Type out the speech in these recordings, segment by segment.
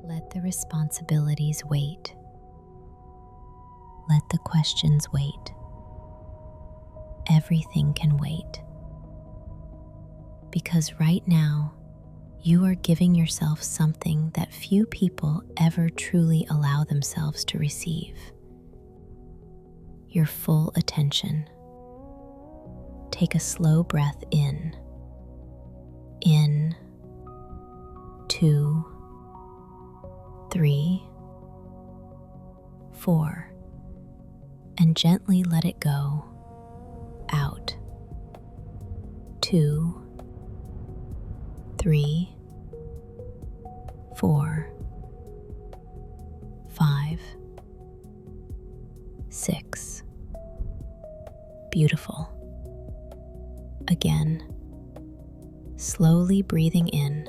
Let the responsibilities wait. Let the questions wait. Everything can wait. Because right now, you are giving yourself something that few people ever truly allow themselves to receive. Your full attention. Take a slow breath in. In, 2, 3, 4, and gently let it go. Out. 2, 3, 4, 5, 6. Beautiful. Again, slowly breathing in,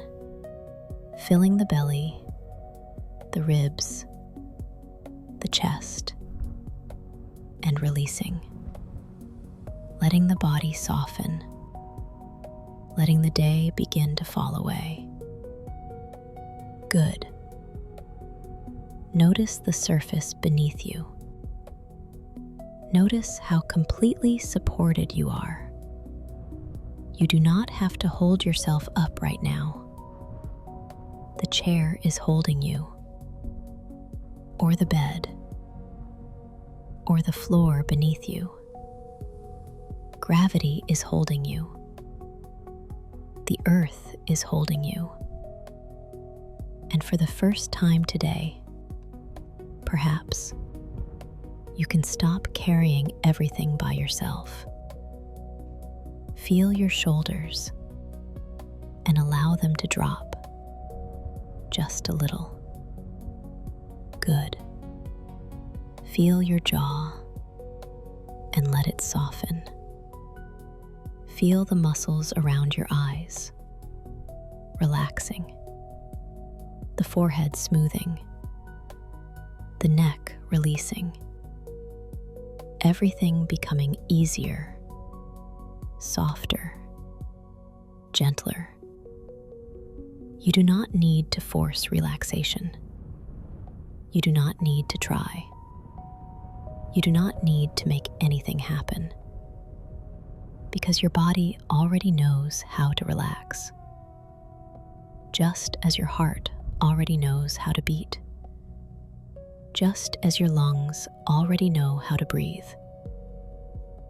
filling the belly, the ribs, the chest, and releasing. Letting the body soften, letting the day begin to fall away. Good. Notice the surface beneath you. Notice how completely supported you are. You do not have to hold yourself up right now. The chair is holding you, or the bed, or the floor beneath you. Gravity is holding you. The earth is holding you. And for the first time today, perhaps, you can stop carrying everything by yourself. Feel your shoulders and allow them to drop just a little. Good. Feel your jaw and let it soften. Feel the muscles around your eyes, relaxing. The forehead smoothing. The neck releasing. Everything becoming easier, softer, gentler. You do not need to force relaxation. You do not need to try. You do not need to make anything happen, because your body already knows how to relax, just as your heart already knows how to beat, just as your lungs already know how to breathe.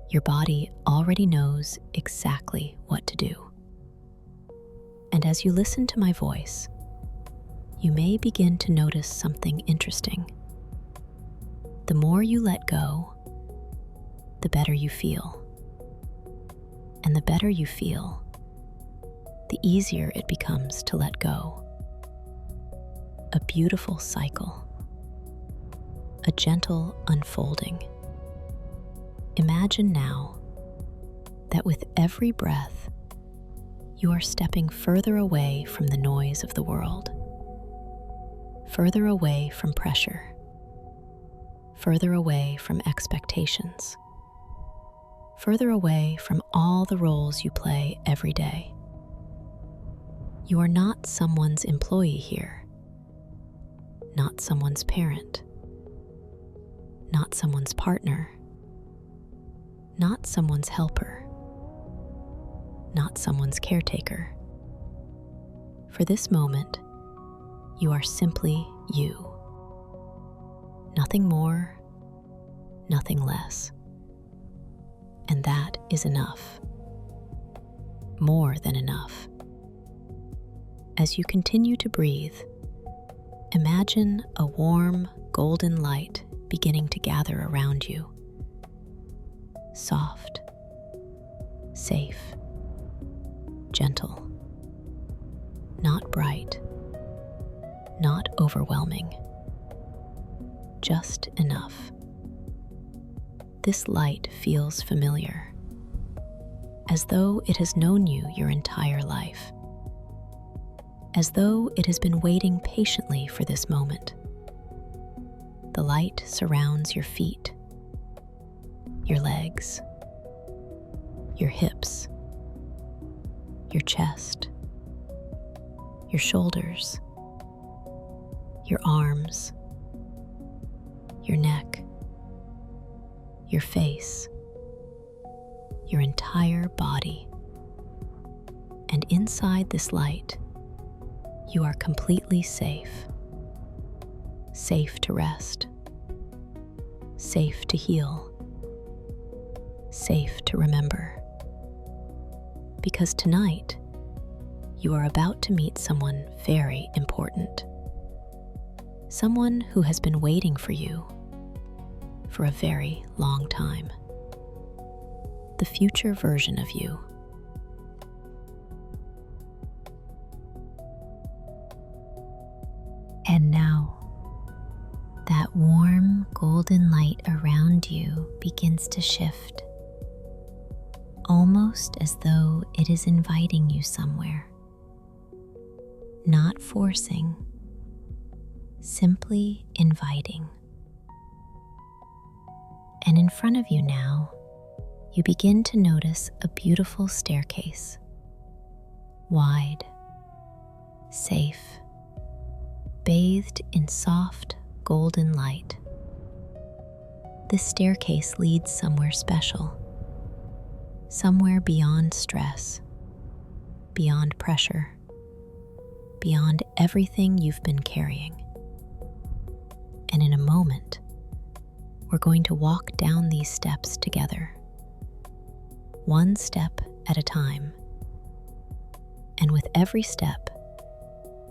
Your body already knows exactly what to do. And as you listen to my voice, you may begin to notice something interesting. The more you let go, the better you feel. And the better you feel, the easier it becomes to let go. A beautiful cycle. A gentle unfolding. Imagine now that with every breath, you are stepping further away from the noise of the world, further away from pressure, further away from expectations, further away from all the roles you play every day. You are not someone's employee here, not someone's parent, not someone's partner, not someone's helper, not someone's caretaker. For this moment, you are simply you. Nothing more, nothing less. And that is enough. More than enough. As you continue to breathe, imagine a warm, golden light beginning to gather around you. Soft, safe, gentle. Not bright, not overwhelming. Just enough. This light feels familiar, as though it has known you your entire life, as though it has been waiting patiently for this moment. The light surrounds your feet, your legs, your hips, your chest, your shoulders, your arms, your neck, your face, your entire body. And inside this light, you are completely safe. Safe to rest. Safe to heal. Safe to remember. Because tonight, you are about to meet someone very important. Someone who has been waiting for you for a very long time. The future version of you. And now, that warm golden light around you begins to shift, almost as though it is inviting you somewhere. Not forcing, simply inviting. And in front of you now, you begin to notice a beautiful staircase. Wide, safe, bathed in soft golden light. This staircase leads somewhere special, somewhere beyond stress, beyond pressure, beyond everything you've been carrying. And in a moment, we're going to walk down these steps together, one step at a time. And with every step,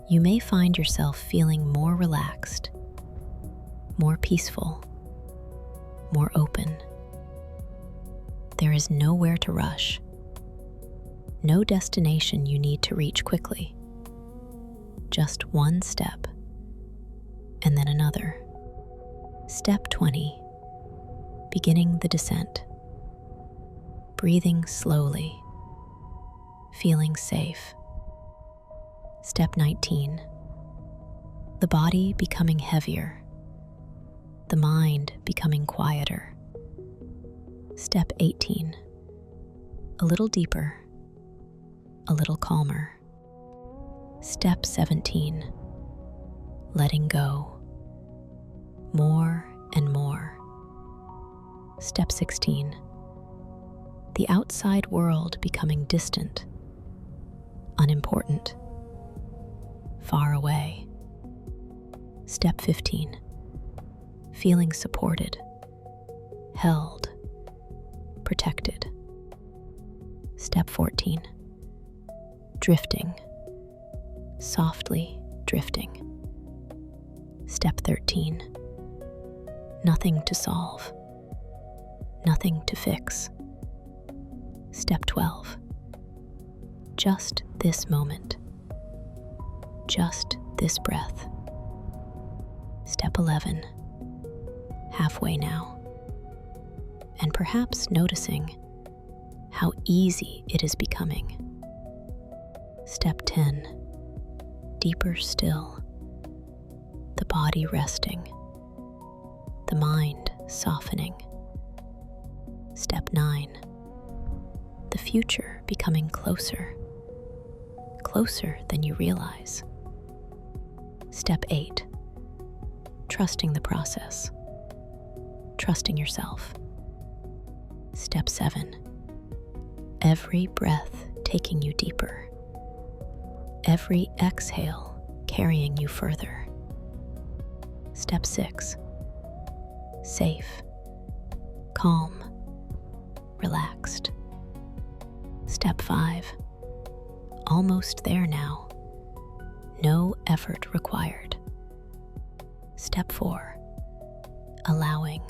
you may find yourself feeling more relaxed, more peaceful, more open. There is nowhere to rush, no destination you need to reach quickly. Just one step, and then another. Step 20, beginning the descent. Breathing slowly, feeling safe. Step 19, the body becoming heavier, the mind becoming quieter. Step 18, a little deeper, a little calmer. Step 17, letting go, more and more. Step 16, the outside world becoming distant, unimportant, far away. Step 15, feeling supported, held, protected. Step 14, drifting, softly drifting. Step 13, nothing to solve, nothing to fix. Step 12, just this moment, just this breath. Step 11, halfway now, and perhaps noticing how easy it is becoming. Step 10, deeper still, the body resting, the mind softening. Step 9, the future becoming closer, closer than you realize. Step 8, trusting the process, trusting yourself. Step 7, every breath taking you deeper, every exhale carrying you further. Step 6, safe, calm, relaxed. Step 5, almost there now, no effort required. Step 4, allowing,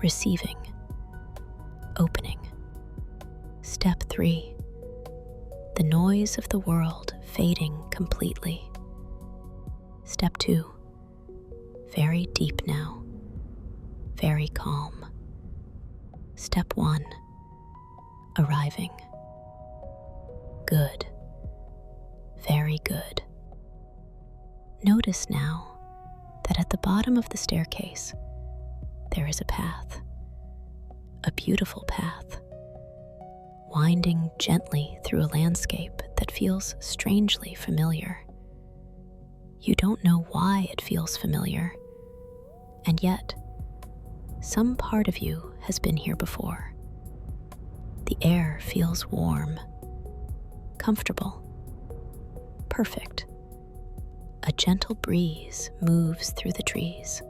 receiving, opening. Step 3, the noise of the world fading completely. Step 2, very deep now, very calm. Step 1, arriving. Good, very good. Notice now that at the bottom of the staircase, there is a path, a beautiful path, winding gently through a landscape that feels strangely familiar. You don't know why it feels familiar, and yet, some part of you has been here before. The air feels warm, comfortable, perfect. A gentle breeze moves through the trees.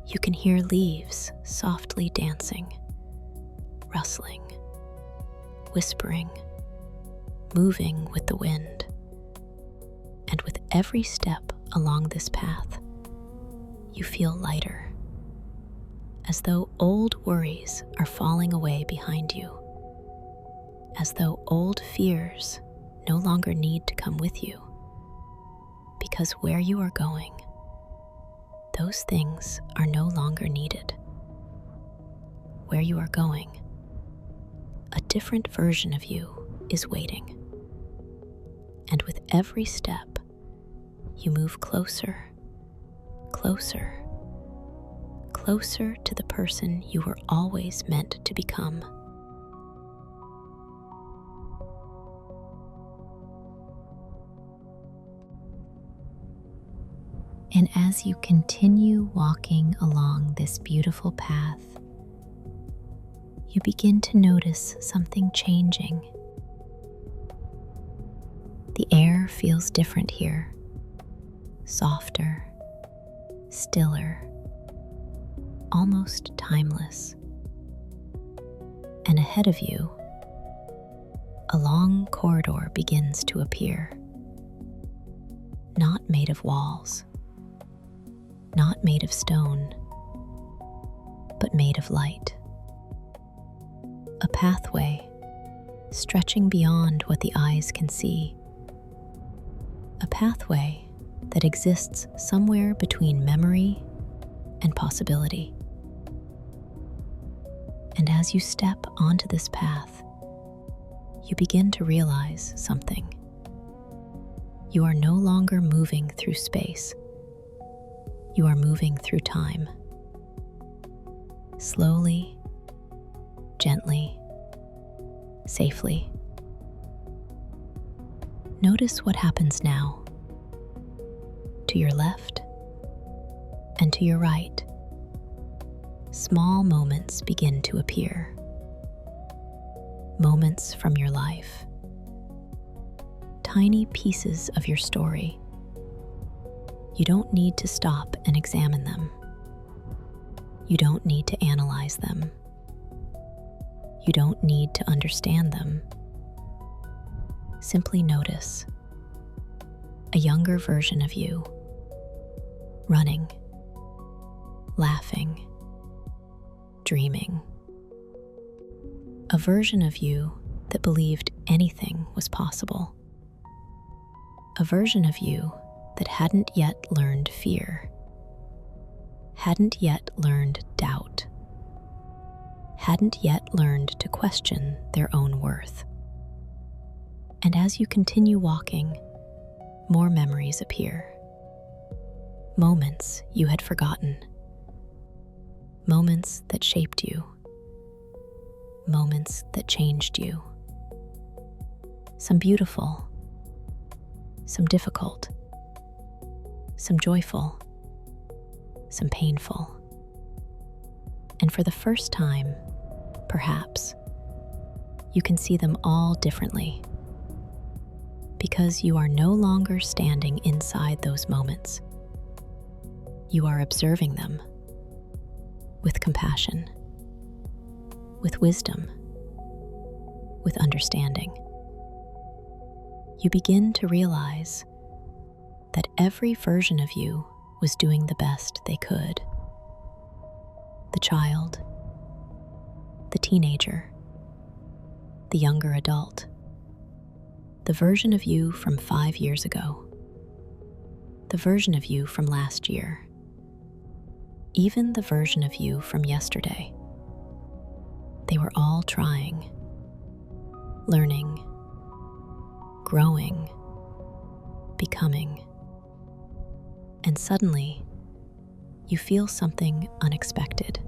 You can hear leaves softly dancing, rustling, whispering, moving with the wind. And with every step along this path, you feel lighter, as though old worries are falling away behind you, as though old fears no longer need to come with you, because where you are going, those things are no longer needed. Where you are going, a different version of you is waiting. And with every step, you move closer, closer, closer to the person you were always meant to become. And as you continue walking along this beautiful path, you begin to notice something changing. The air feels different here, softer, stiller, almost timeless. And ahead of you, a long corridor begins to appear, not made of walls, not made of stone, but made of light. A pathway stretching beyond what the eyes can see. A pathway that exists somewhere between memory and possibility. And as you step onto this path, you begin to realize something. You are no longer moving through space. You are moving through time. Slowly, gently, safely. Notice what happens now. To your left and to your right, small moments begin to appear. Moments from your life. Tiny pieces of your story. You don't need to stop and examine them. You don't need to analyze them. You don't need to understand them. Simply notice a younger version of you, running, laughing, dreaming. A version of you that believed anything was possible. A version of you that hadn't yet learned fear, hadn't yet learned doubt, hadn't yet learned to question their own worth. And as you continue walking, more memories appear. Moments you had forgotten. Moments that shaped you. Moments that changed you. Some beautiful, some difficult, some joyful, some painful. And for the first time, perhaps, you can see them all differently, because you are no longer standing inside those moments. You are observing them with compassion, with wisdom, with understanding. You begin to realize that every version of you was doing the best they could. The child, the teenager, the younger adult, the version of you from 5 years ago, the version of you from last year, even the version of you from yesterday. They were all trying, learning, growing, becoming. And suddenly, you feel something unexpected.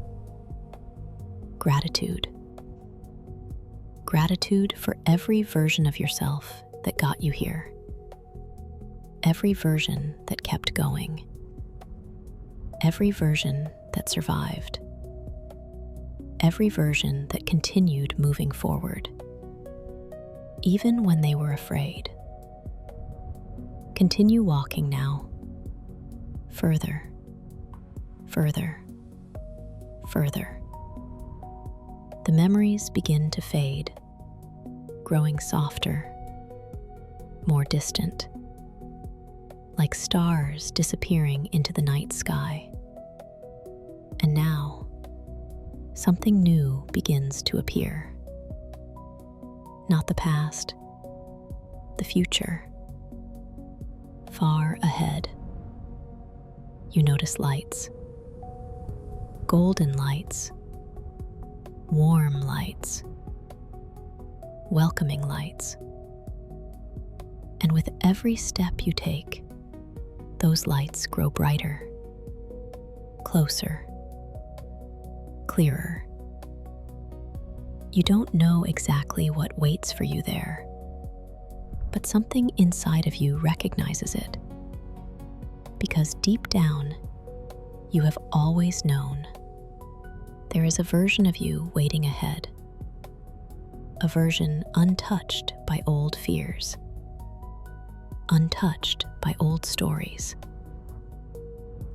Gratitude. Gratitude for every version of yourself that got you here. Every version that kept going. Every version that survived. Every version that continued moving forward, even when they were afraid. Continue walking now. Further, further, further. The memories begin to fade, growing softer, more distant, like stars disappearing into the night sky. And now, something new begins to appear. Not the past, the future. Far ahead, you notice lights. Golden lights. Warm lights. Welcoming lights. And with every step you take, those lights grow brighter, closer, clearer. You don't know exactly what waits for you there, but something inside of you recognizes it. Because deep down, you have always known there is a version of you waiting ahead, a version untouched by old fears, untouched by old stories,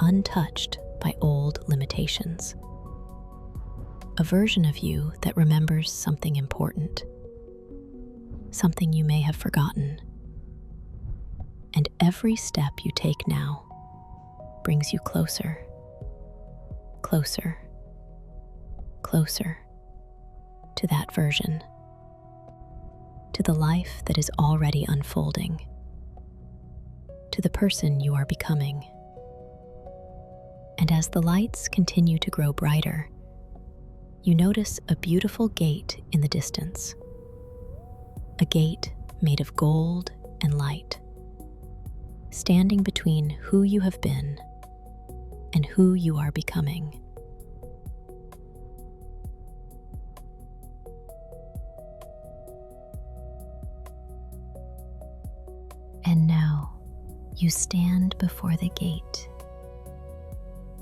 untouched by old limitations. A version of you that remembers something important, something you may have forgotten. And every step you take now brings you closer, closer, closer to that version, to the life that is already unfolding, to the person you are becoming. And as the lights continue to grow brighter, you notice a beautiful gate in the distance. A gate made of gold and light, standing between who you have been and who you are becoming. And now you stand before the gate,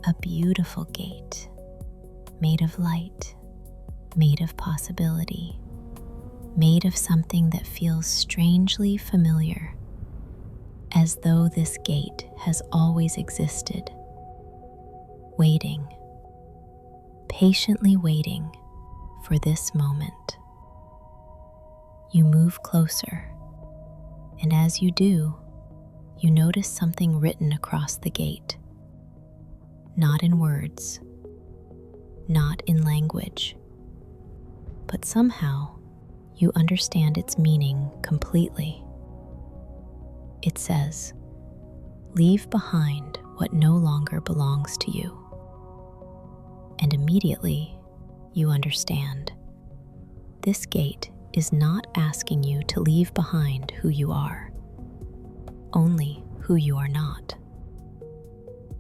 a beautiful gate made of light, made of possibility, made of something that feels strangely familiar, as though this gate has always existed, waiting, patiently waiting for this moment. You move closer, and as you do, you notice something written across the gate, not in words, not in language, but somehow you understand its meaning completely. It says, "Leave behind what no longer belongs to you." And immediately you understand. This gate is not asking you to leave behind who you are, only who you are not.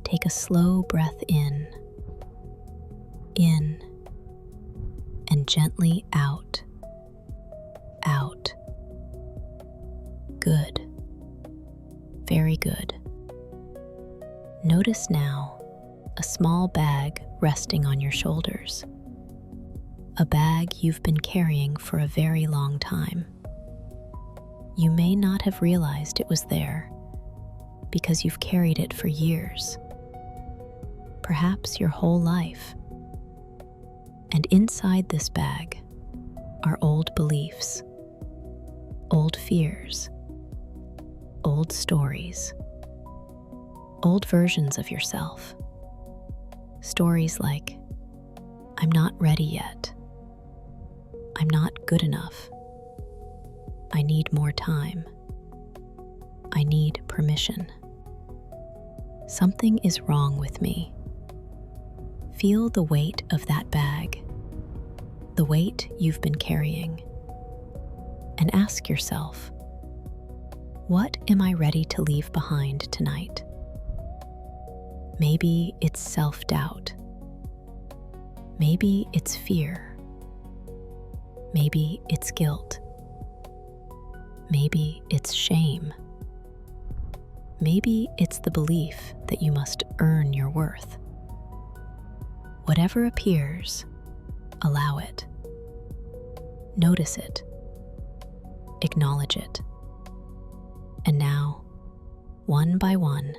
Take a slow breath in, and gently out, out. Good. Very good. Notice now a small bag resting on your shoulders. A bag you've been carrying for a very long time. You may not have realized it was there because you've carried it for years, perhaps your whole life. And inside this bag are old beliefs, old fears, old stories, old versions of yourself. Stories like, "I'm not ready yet. I'm not good enough. I need more time. I need permission. Something is wrong with me." Feel the weight of that bag, the weight you've been carrying, and ask yourself, what am I ready to leave behind tonight? Maybe it's self-doubt. Maybe it's fear. Maybe it's guilt. Maybe it's shame. Maybe it's the belief that you must earn your worth. Whatever appears, allow it. Notice it. Acknowledge it. And now, one by one,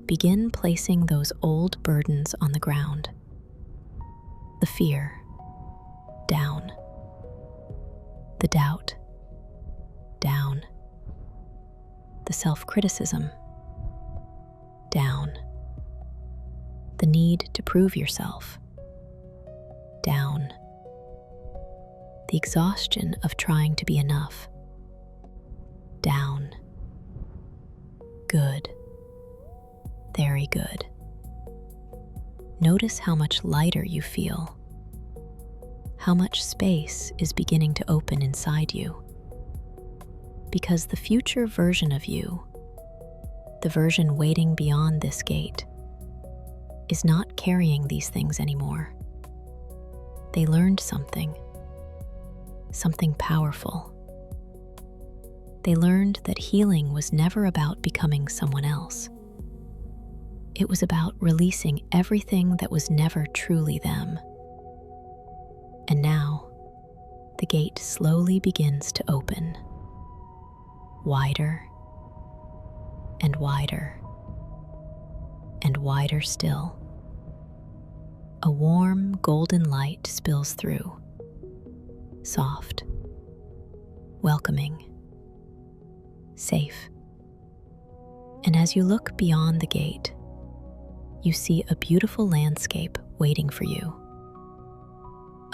begin placing those old burdens on the ground. The fear, down. The doubt, down. The self-criticism, down. The need to prove yourself, down. The exhaustion of trying to be enough, down. Good. Very good. Notice how much lighter you feel, how much space is beginning to open inside you. Because the future version of you, the version waiting beyond this gate, is not carrying these things anymore. They learned something powerful. They learned that healing was never about becoming someone else. It was about releasing everything that was never truly them. And now, the gate slowly begins to open. Wider and wider and wider still. A warm golden light spills through, soft, welcoming, safe. And as you look beyond the gate, you see a beautiful landscape waiting for you.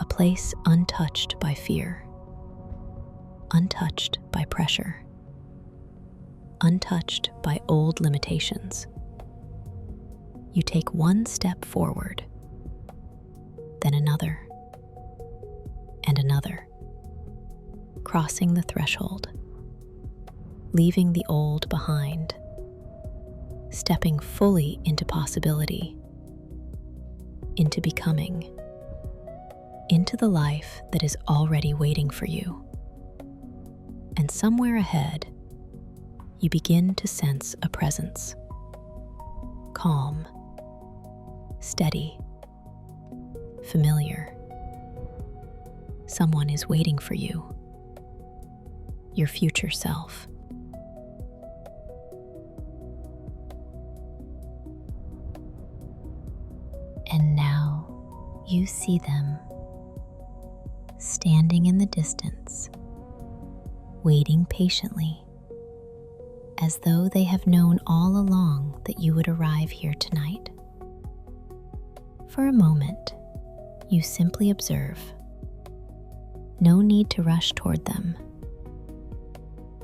A place untouched by fear, untouched by pressure, untouched by old limitations. You take one step forward, then another, and another, crossing the threshold, leaving the old behind, stepping fully into possibility, into becoming, into the life that is already waiting for you. And somewhere ahead, you begin to sense a presence. Calm, steady, familiar. Someone is waiting for you. Your future self. And now you see them, standing in the distance, waiting patiently, as though they have known all along that you would arrive here tonight. For a moment, you simply observe. No need to rush toward them.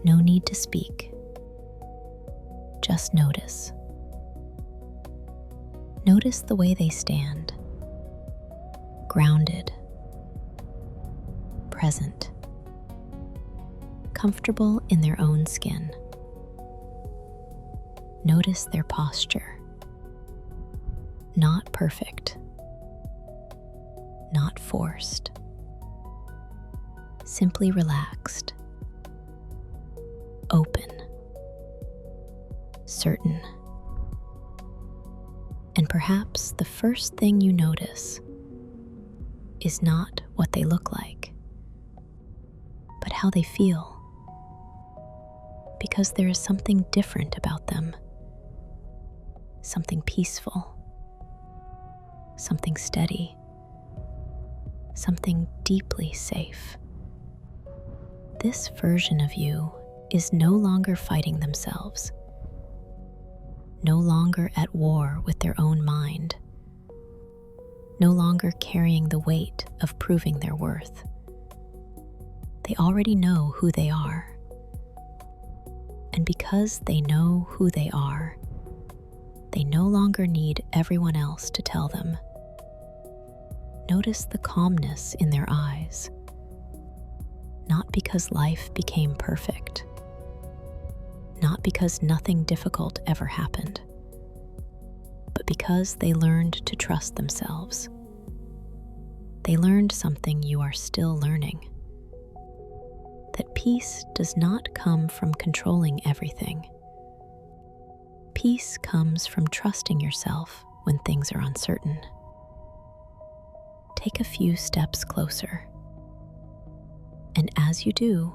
No need to speak. Just notice. Notice the way they stand. Grounded. Present. Comfortable in their own skin. Notice their posture. Not perfect. Not forced. Simply relaxed. Open. Certain. And perhaps the first thing you notice is not what they look like, but how they feel. Because there is something different about them. Something peaceful. Something steady. Something deeply safe. This version of you is no longer fighting themselves, no longer at war with their own mind, no longer carrying the weight of proving their worth. They already know who they are. And because they know who they are, they no longer need everyone else to tell them. Notice the calmness in their eyes. Not because life became perfect. Not because nothing difficult ever happened. But because they learned to trust themselves. they learned something you are still learning: that peace does not come from controlling everything. Peace comes from trusting yourself when things are uncertain. Take a few steps closer, and as you do,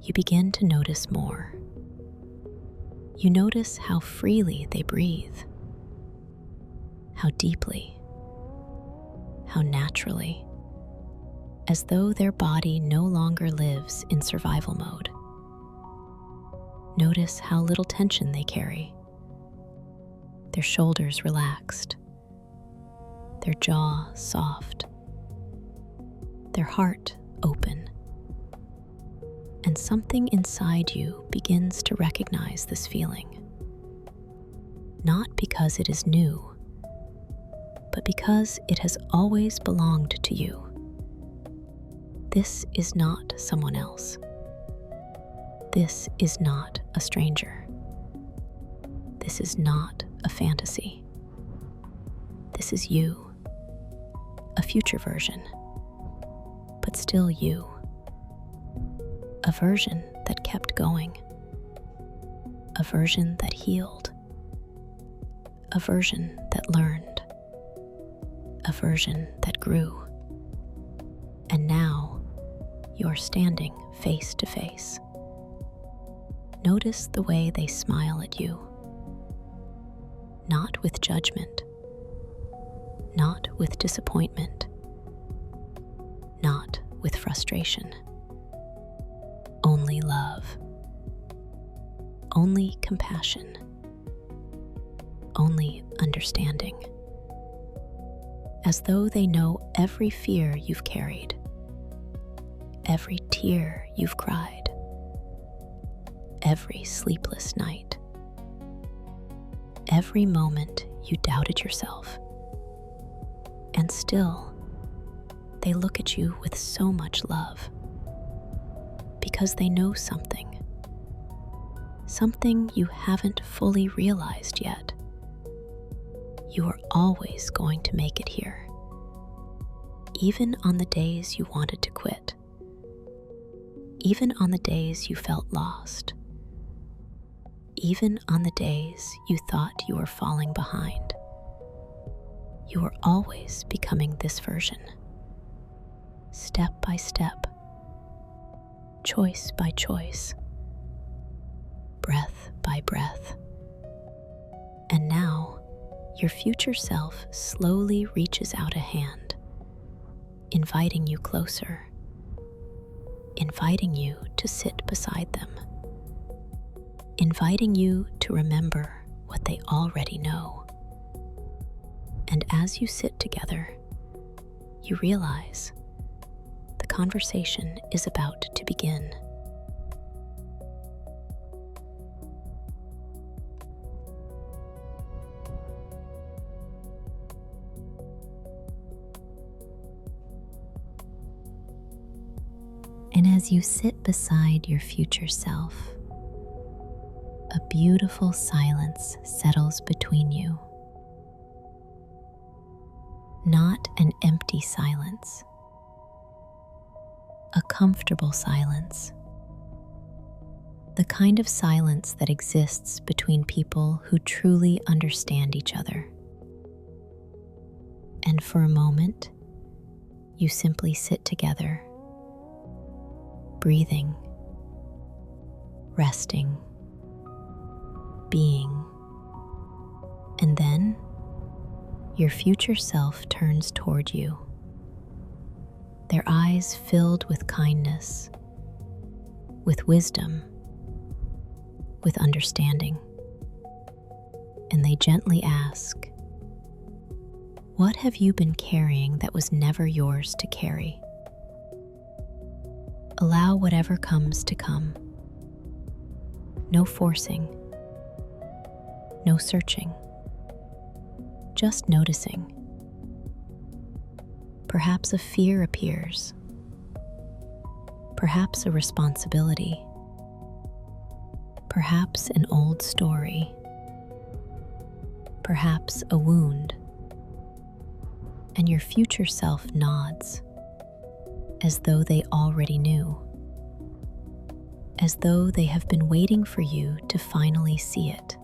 you begin to notice more. You notice how freely they breathe, how deeply, how naturally, as though their body no longer lives in survival mode. Notice how little tension they carry, their shoulders relaxed, their jaw soft, their heart open. And something inside you begins to recognize this feeling, not because it is new, but because it has always belonged to you. This is not someone else. This is not a stranger. This is not a fantasy. This is you, a future version, but still you. A version that kept going, a version that healed, a version that learned, a version that grew. And now you're standing face to face. Notice the way they smile at you, not with judgment, not with disappointment, not with frustration. Only love, only compassion, only understanding. As though they know every fear you've carried, every tear you've cried, every sleepless night, every moment you doubted yourself. And still, they look at you with so much love. Because they know something you haven't fully realized yet. You are always going to make it here, even on the days you wanted to quit, even on the days you felt lost, even on the days you thought you were falling behind. You are always becoming this version, step by step, choice by choice, breath by breath. And now, your future self slowly reaches out a hand, inviting you closer, inviting you to sit beside them, inviting you to remember what they already know. And as you sit together, you realize the conversation is about to begin. And as you sit beside your future self, a beautiful silence settles between you. Not an empty silence, a comfortable silence. The kind of silence that exists between people who truly understand each other. And for a moment, you simply sit together, breathing, resting, being. And then your future self turns toward you, their eyes filled with kindness, with wisdom, with understanding. And they gently ask, "What have you been carrying that was never yours to carry?" Allow whatever comes to come. No forcing, no searching, just noticing. Perhaps a fear appears, perhaps a responsibility, perhaps an old story, perhaps a wound. and your future self nods as though they already knew, as though they have been waiting for you to finally see it.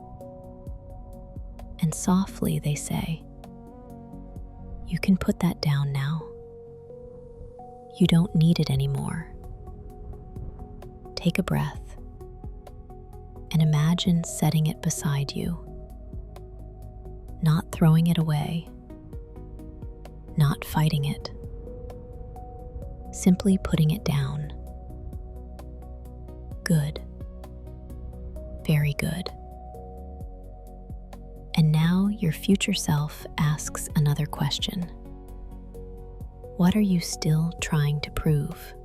And softly they say, "You can put that down now. You don't need it anymore." Take a breath and imagine setting it beside you, not throwing it away, not fighting it, simply putting it down. Good. Very good. And now your future self asks another question. What are you still trying to prove?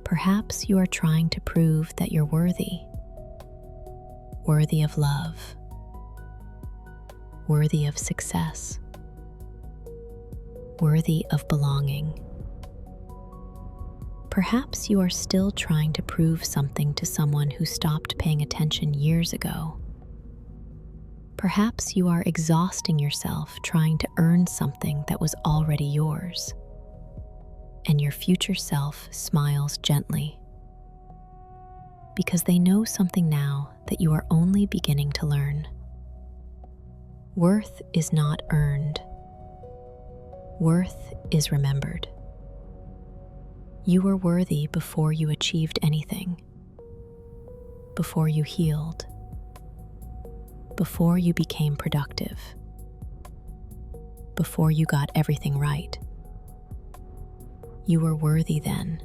Perhaps you are trying to prove that you're worthy of love, worthy of success, worthy of belonging. Perhaps you are still trying to prove something to someone who stopped paying attention years ago. Perhaps you are exhausting yourself trying to earn something that was already yours. And your future self smiles gently, because they know something now that you are only beginning to learn. Worth is not earned. Worth is remembered. You were worthy before you achieved anything, before you healed, before you became productive, before you got everything right. You were worthy then,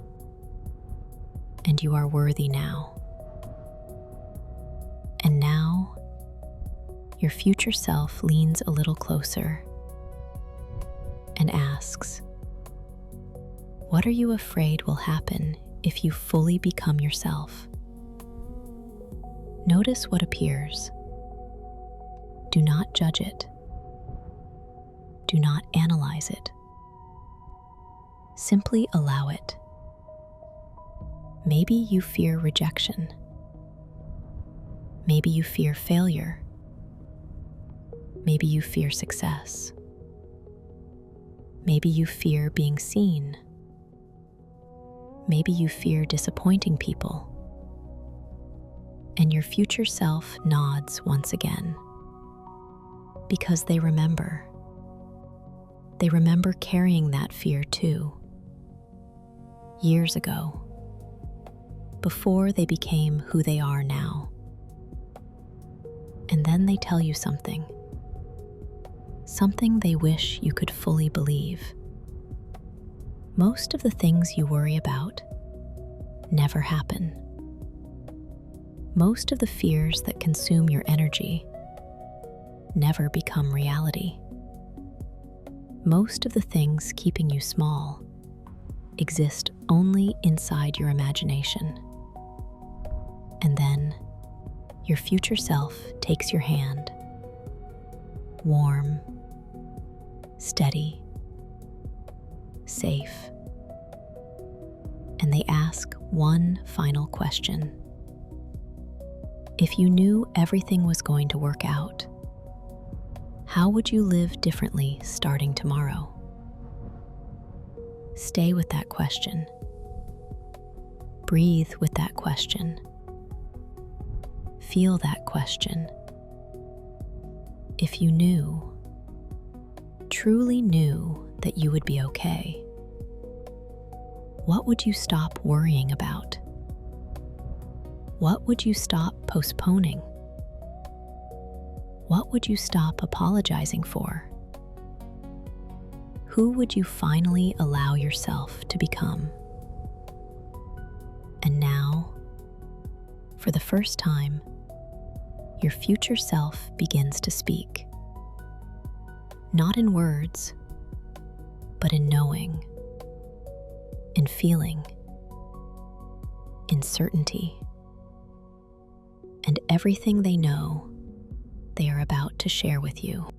and you are worthy now. And now, your future self leans a little closer and asks, what are you afraid will happen if you fully become yourself? Notice what appears. Do not judge it. Do not analyze it. Simply allow it. Maybe you fear rejection. Maybe you fear failure. Maybe you fear success. Maybe you fear being seen. Maybe you fear disappointing people. And your future self nods once again, because they remember. They remember carrying that fear too, years ago, before they became who they are now. And then they tell you something they wish you could fully believe. Most of the things you worry about never happen. Most of the fears that consume your energy never become reality. Most of the things keeping you small exist only inside your imagination. And then your future self takes your hand, warm, steady, safe, and they ask one final question. If you knew everything was going to work out, how would you live differently starting tomorrow? Stay with that question. Breathe with that question. Feel that question. If you knew, truly knew that you would be okay, what would you stop worrying about? What would you stop postponing? What would you stop apologizing for? Who would you finally allow yourself to become? And now, for the first time, your future self begins to speak. Not in words, but in knowing, in feeling, in certainty. And everything they know, they are about to share with you.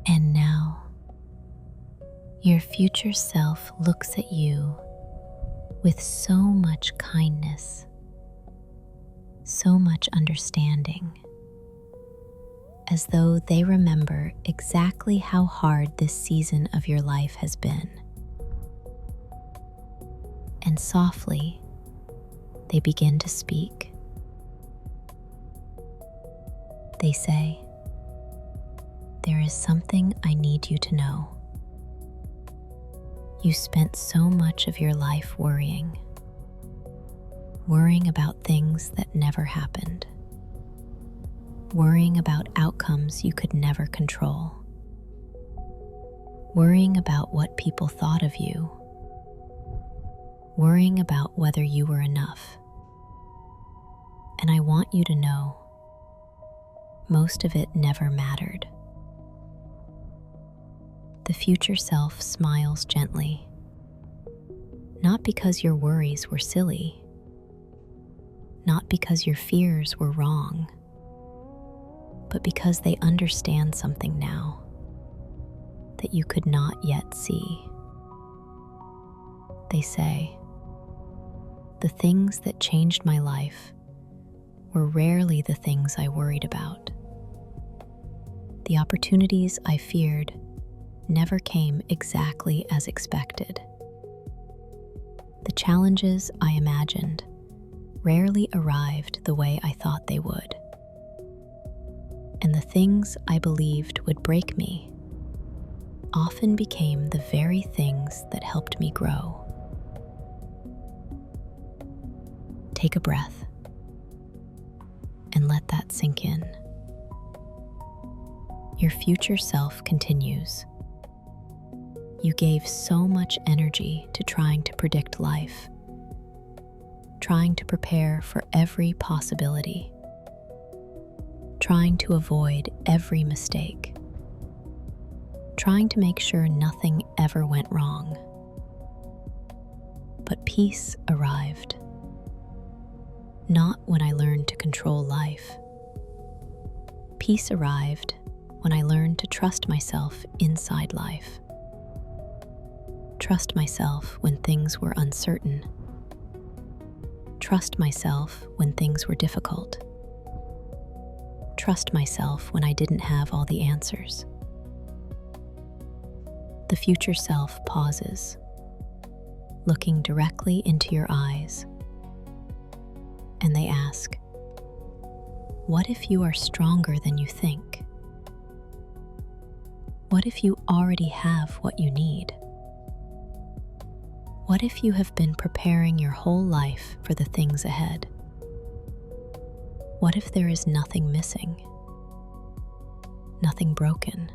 And now, Your future self looks at you with so much kindness, so much understanding, as though they remember exactly how hard this season of your life has been. And softly, they begin to speak. They say, "There is something I need you to know. You spent so much of your life worrying about things that never happened, worrying about outcomes you could never control, worrying about what people thought of you, worrying about whether you were enough. And I want you to know, most of it never mattered." The future self smiles gently, not because your worries were silly, not because your fears were wrong, but because they understand something now that you could not yet see. They say, "The things that changed my life were rarely the things I worried about. The opportunities I feared never came exactly as expected. The challenges I imagined rarely arrived the way I thought they would. And the things I believed would break me often became the very things that helped me grow." Take a breath and let that sink in. Your future self continues. You gave so much energy to trying to predict life, trying to prepare for every possibility, trying to avoid every mistake, trying to make sure nothing ever went wrong. But peace arrived. Not when I learned to control life. Peace arrived when I learned to trust myself inside life. Trust myself when things were uncertain. Trust myself when things were difficult. Trust myself when I didn't have all the answers. The future self pauses, looking directly into your eyes, and they ask, "What if you are stronger than you think? What if you already have what you need? What if you have been preparing your whole life for the things ahead? What if there is nothing missing? Nothing broken?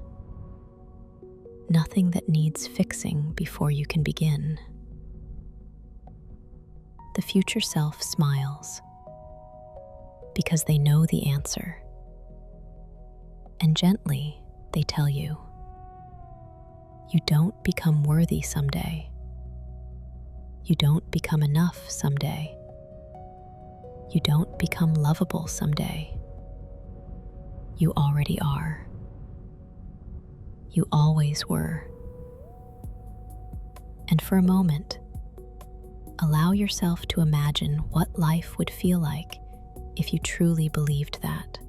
Nothing that needs fixing before you can begin?" The future self smiles because they know the answer. And gently, they tell you, you don't become worthy someday. You don't become enough someday. You don't become lovable someday. You already are. You always were. And for a moment, allow yourself to imagine what life would feel like if you truly believed that.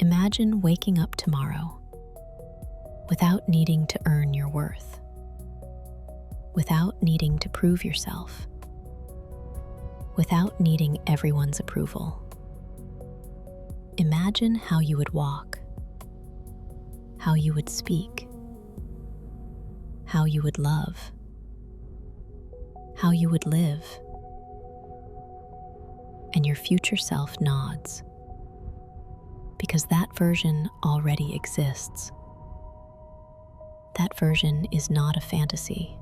Imagine waking up tomorrow without needing to earn your worth, without needing to prove yourself, without needing everyone's approval. Imagine how you would walk, how you would speak, how you would love, how you would live. And your future self nods, because that version already exists. That version is not a fantasy.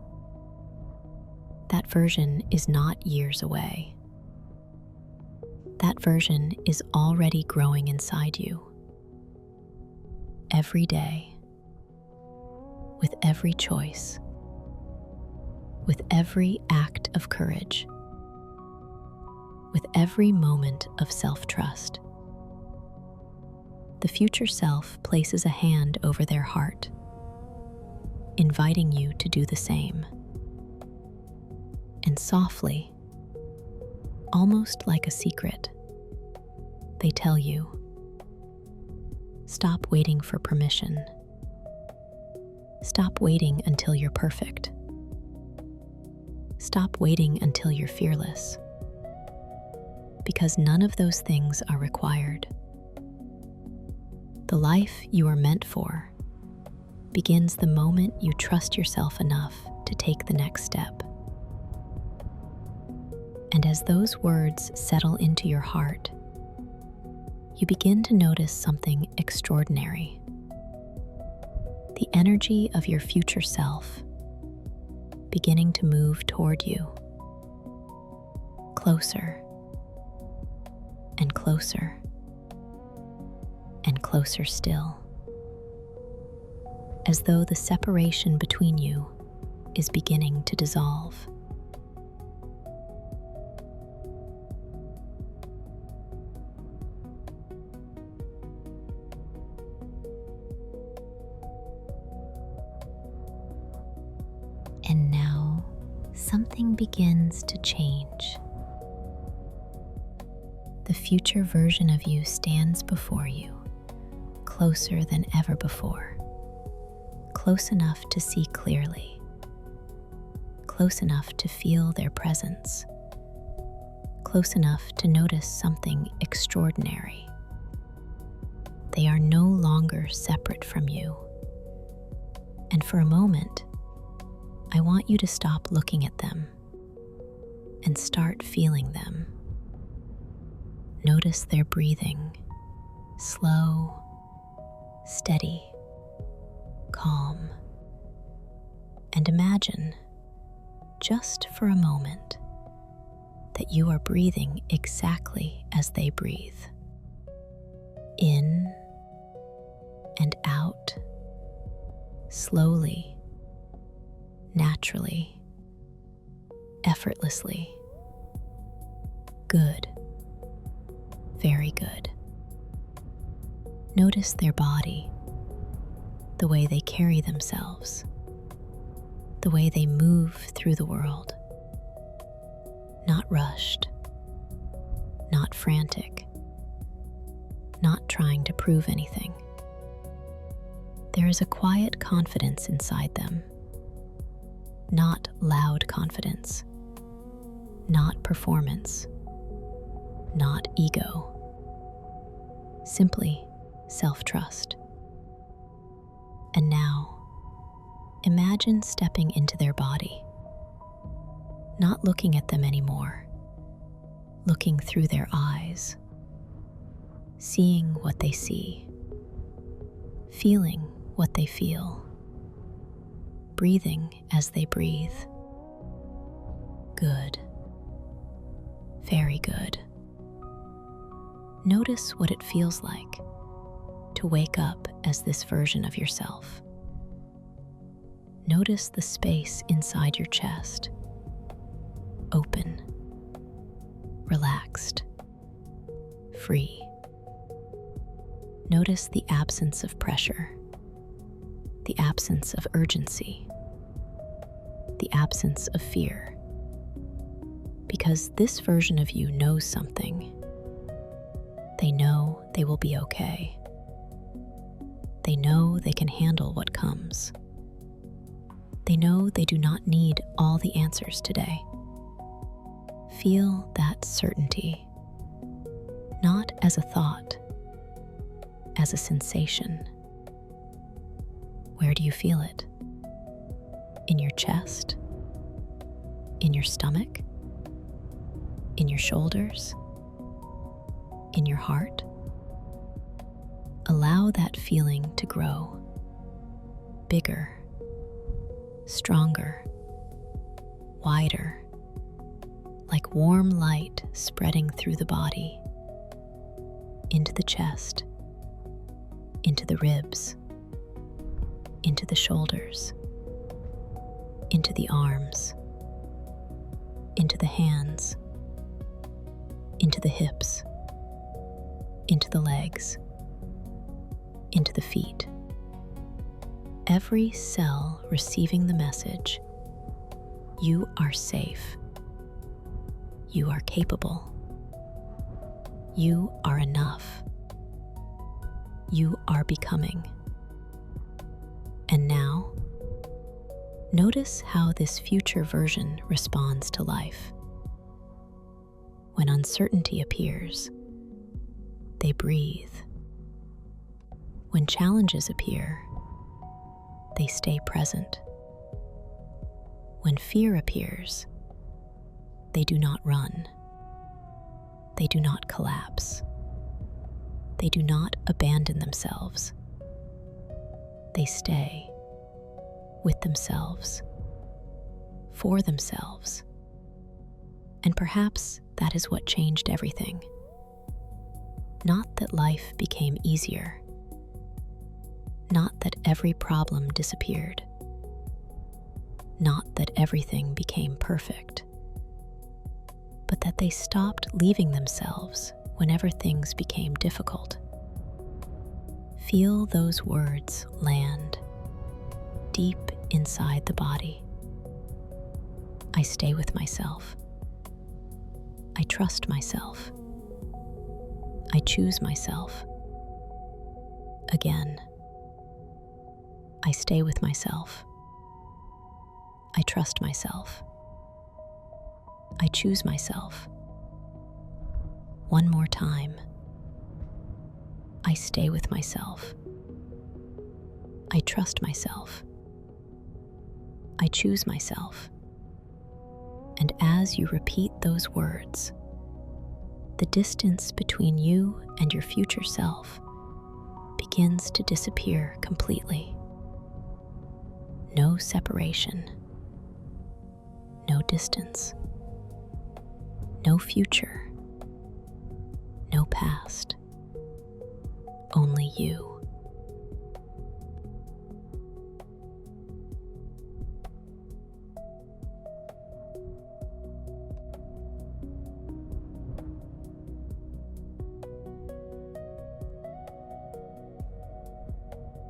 That version is not years away. That version is already growing inside you. Every day, with every choice, with every act of courage, with every moment of self-trust. The future self places a hand over their heart, inviting you to do the same. And softly, almost like a secret, they tell you, stop waiting for permission. Stop waiting until you're perfect. Stop waiting until you're fearless. Because none of those things are required. The life you are meant for begins the moment you trust yourself enough to take the next step. And as those words settle into your heart, you begin to notice something extraordinary. The energy of your future self beginning to move toward you, closer and closer and closer still, as though the separation between you is beginning to dissolve. And now something begins to change. The future version of you stands before you, closer than ever before, close enough to see clearly, close enough to feel their presence, close enough to notice something extraordinary. They are no longer separate from you. And for a moment, I want you to stop looking at them and start feeling them. Notice their breathing, slow, steady, calm. And imagine, just for a moment, that you are breathing exactly as they breathe. In and out, slowly, naturally, effortlessly. Good. Very good. Notice their body, the way they carry themselves, the way they move through the world. Not rushed, not frantic, not trying to prove anything. There is a quiet confidence inside them. Not loud confidence, not performance, not ego, simply self-trust. And now, imagine stepping into their body, not looking at them anymore, looking through their eyes, seeing what they see, feeling what they feel, breathing as they breathe. Good. Very good. Notice what it feels like to wake up as this version of yourself. Notice the space inside your chest. Open, relaxed, free. Notice the absence of pressure, the absence of urgency, the absence of fear. Because this version of you knows something. They know they will be okay. They know they can handle what comes. They know they do not need all the answers today. Feel that certainty, not as a thought, as a sensation. Where do you feel it? In your chest? In your stomach? In your shoulders? In your heart? Allow that feeling to grow. Bigger, stronger, wider, like warm light spreading through the body, into the chest, into the ribs, into the shoulders, into the arms, into the hands, into the hips, into the legs, into the feet, every cell receiving the message: you are safe, you are capable, you are enough, you are becoming. And now, notice how this future version responds to life. When uncertainty appears, they breathe. When challenges appear, they stay present. When fear appears, they do not run. They do not collapse. They do not abandon themselves. They stay with themselves, for themselves. And perhaps that is what changed everything. Not that life became easier, not that every problem disappeared, not that everything became perfect, but that they stopped leaving themselves whenever things became difficult. Feel those words land deep inside the body. I stay with myself. I trust myself. I choose myself. Again, I stay with myself. I trust myself. I choose myself. One more time. I stay with myself. I trust myself. I choose myself. And as you repeat those words, the distance between you and your future self begins to disappear completely. No separation, no distance, no future, no past, only you.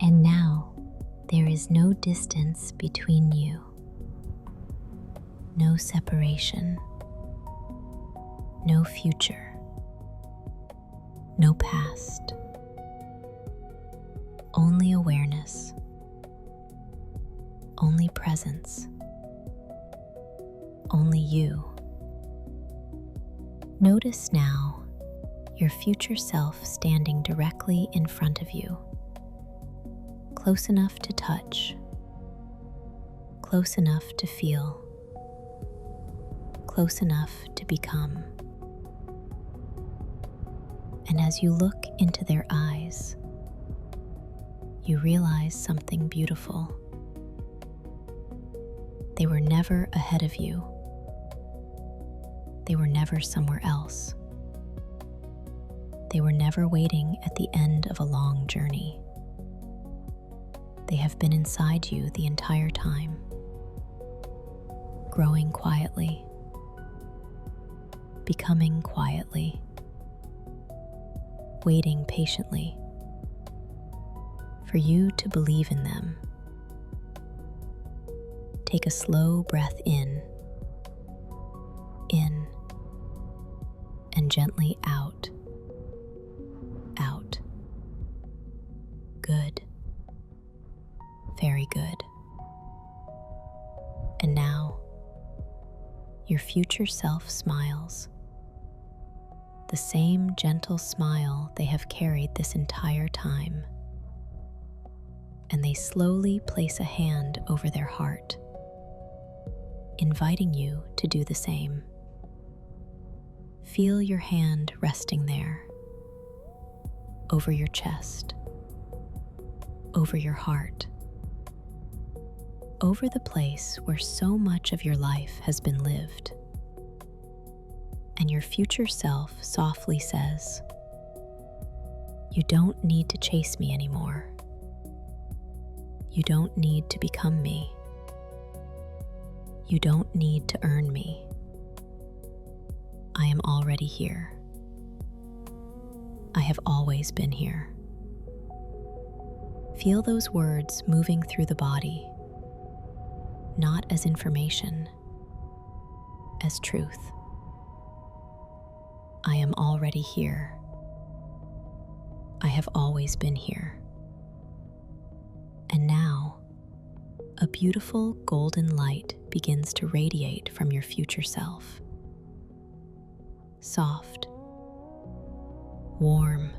And now, there is no distance between you, no separation, no future, no past, only awareness, only presence, only you. Notice now your future self standing directly in front of you, close enough to touch, close enough to feel, close enough to become. And as you look into their eyes, you realize something beautiful. They were never ahead of you. They were never somewhere else. They were never waiting at the end of a long journey. They have been inside you the entire time, growing quietly, becoming quietly, waiting patiently for you to believe in them. Take a slow breath in, and gently out, out. Good. Very good. And now, your future self smiles. The same gentle smile they have carried this entire time. And they slowly place a hand over their heart, inviting you to do the same. Feel your hand resting there, over your chest, over your heart, over the place where so much of your life has been lived. And your future self softly says, "You don't need to chase me anymore. You don't need to become me. You don't need to earn me. I am already here. I have always been here. Feel those words moving through the body, not as information, as truth. I am already here. I have always been here. And now, a beautiful golden light begins to radiate from your future self. Soft, warm,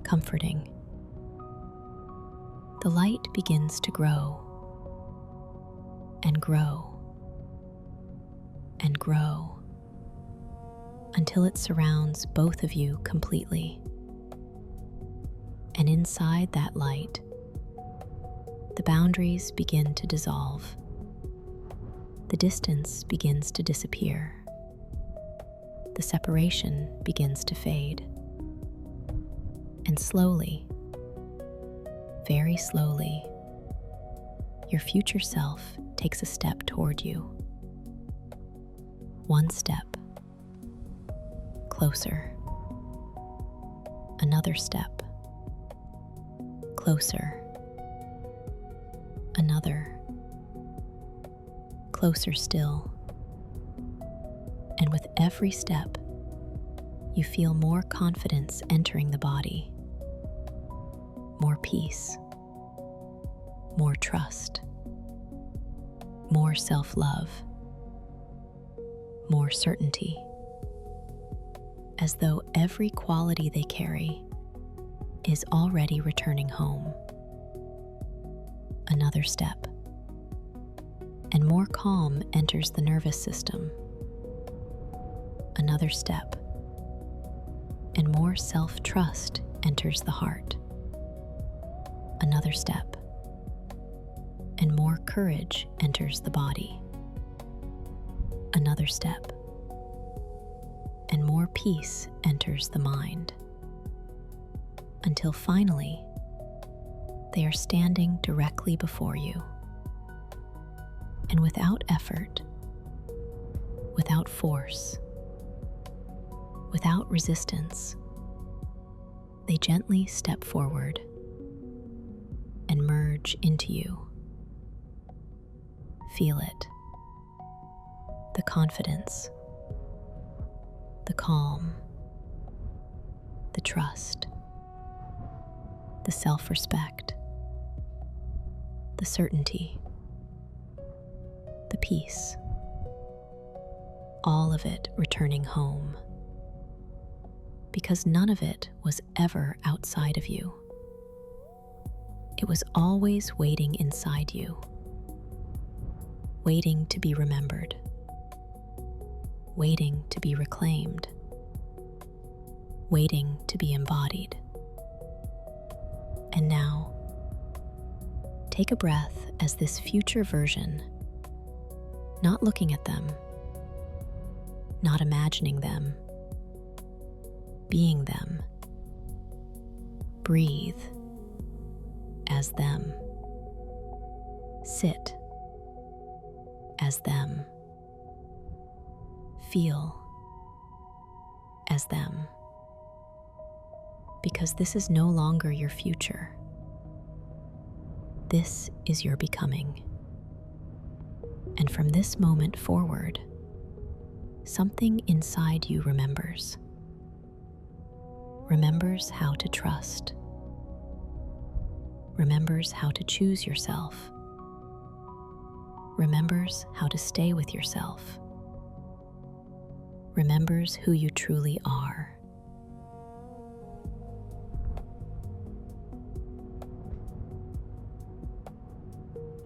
comforting. The light begins to grow and grow and grow until it surrounds both of you completely. And inside that light, the boundaries begin to dissolve. The distance begins to disappear. The separation begins to fade. And slowly, very slowly, your future self takes a step toward you. One step closer. Another step closer. Another closer still. And with every step, you feel more confidence entering the body, more peace, more trust, more self-love, more certainty, as though every quality they carry is already returning home. Another step, and more calm enters the nervous system. Another step, and more self-trust enters the heart. Another step, and more courage enters the body. Another step, and more peace enters the mind. Until finally, they are standing directly before you. And without effort, without force, without resistance, they gently step forward and merge into you. Feel it. The confidence, the calm, the trust, the self-respect, the certainty, the peace, all of it returning home. Because none of it was ever outside of you. It was always waiting inside you, waiting to be remembered, waiting to be reclaimed, waiting to be embodied. And now, take a breath as this future version, not looking at them, not imagining them, being them, breathe as them, sit as them, feel as them, because this is no longer your future. This is your becoming. And from this moment forward, something inside you remembers how to trust, remembers how to choose yourself, remembers how to stay with yourself, remembers who you truly are.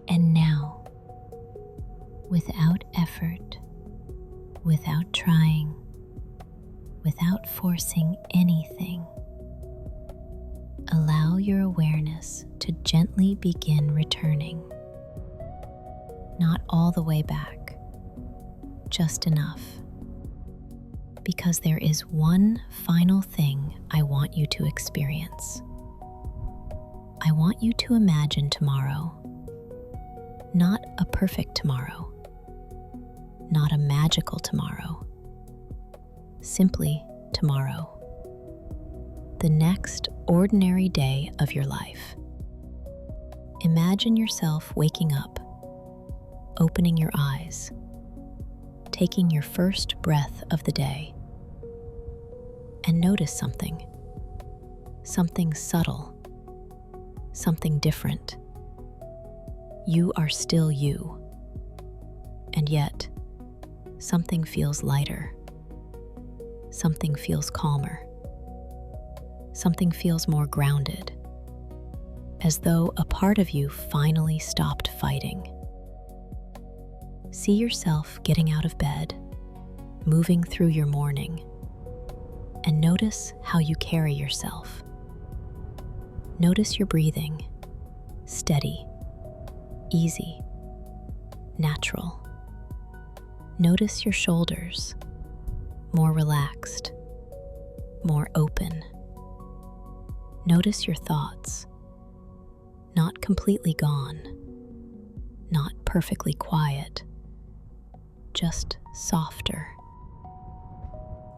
And now, without effort, without trying, without forcing anything, allow your awareness to gently begin returning. Not all the way back, just enough. Because there is one final thing I want you to experience. I want you to imagine tomorrow, not a perfect tomorrow, not a magical tomorrow, simply tomorrow. the next ordinary day of your life. Imagine yourself waking up, opening your eyes, taking your first breath of the day, and notice something subtle, something different. You are still you, and yet something feels lighter, something feels calmer, something feels more grounded, as though a part of you finally stopped fighting. See yourself getting out of bed, moving through your morning, and notice how you carry yourself. Notice your breathing, steady, easy, natural. Notice your shoulders, more relaxed, more open. Notice your thoughts, not completely gone, not perfectly quiet, just softer.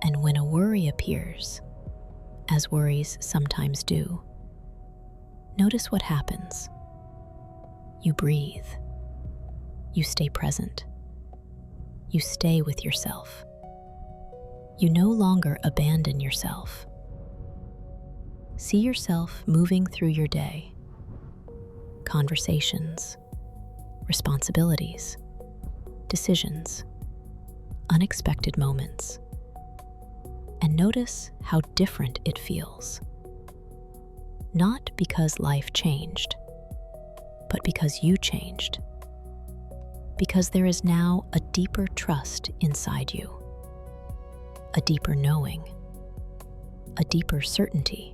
And when a worry appears, as worries sometimes do, notice what happens. You breathe. You stay present. You stay with yourself. You no longer abandon yourself. See yourself moving through your day. Conversations, responsibilities, decisions, unexpected moments. And notice how different it feels. Not because life changed, but because you changed. Because there is now a deeper trust inside you, a deeper knowing, a deeper certainty.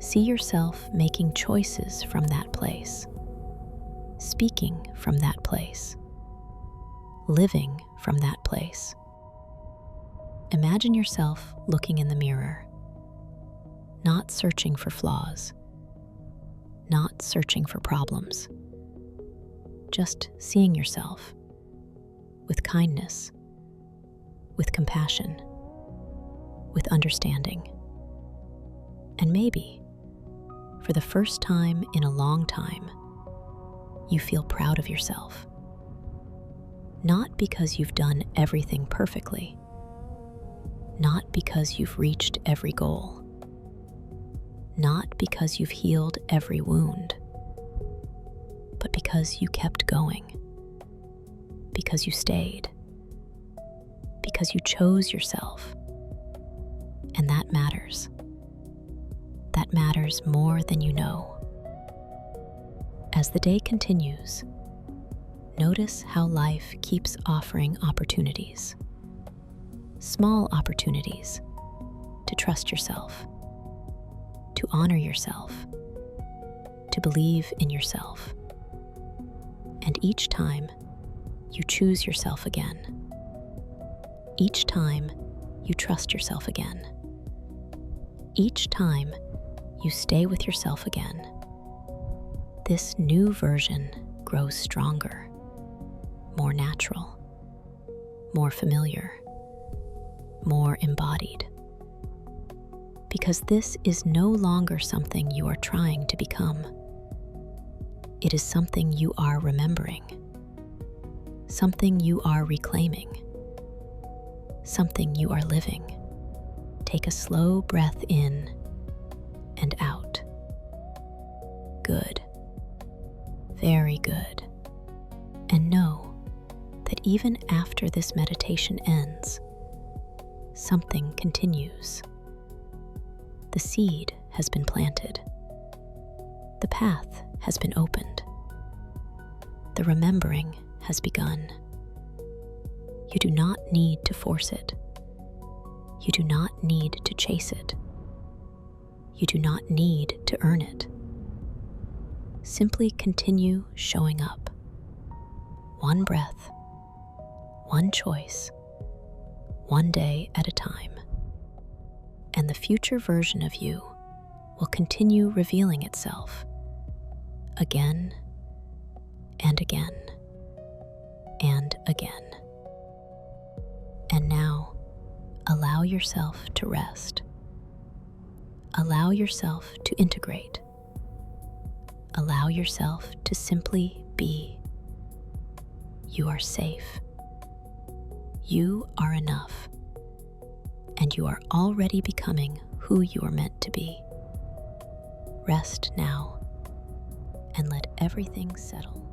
See yourself making choices from that place, speaking from that place, living from that place. Imagine yourself looking in the mirror, not searching for flaws, not searching for problems, just seeing yourself with kindness, with compassion, with understanding. And maybe, for the first time in a long time, you feel proud of yourself. Not because you've done everything perfectly, not because you've reached every goal, not because you've healed every wound, but because you kept going, because you stayed, because you chose yourself. And that matters. That matters more than you know. As the day continues, notice how life keeps offering opportunities, small opportunities to trust yourself, to honor yourself, to believe in yourself. And each time, you choose yourself again. Each time, you trust yourself again. Each time, you stay with yourself again. This new version grows stronger, more natural, more familiar, more embodied. Because this is no longer something you are trying to become. It is something you are remembering, something you are reclaiming, something you are living. Take a slow breath in and out. Good. Very good. And know that even after this meditation ends, something continues. The seed has been planted. The path has been opened. The remembering has begun. You do not need to force it. You do not need to chase it. You do not need to earn it. Simply continue showing up. One breath, one choice, one day at a time. And the future version of you will continue revealing itself again and again and again. And now, allow yourself to rest. Allow yourself to integrate. Allow yourself to simply be. You are safe. You are enough. And you are already becoming who you are meant to be. Rest now and let everything settle.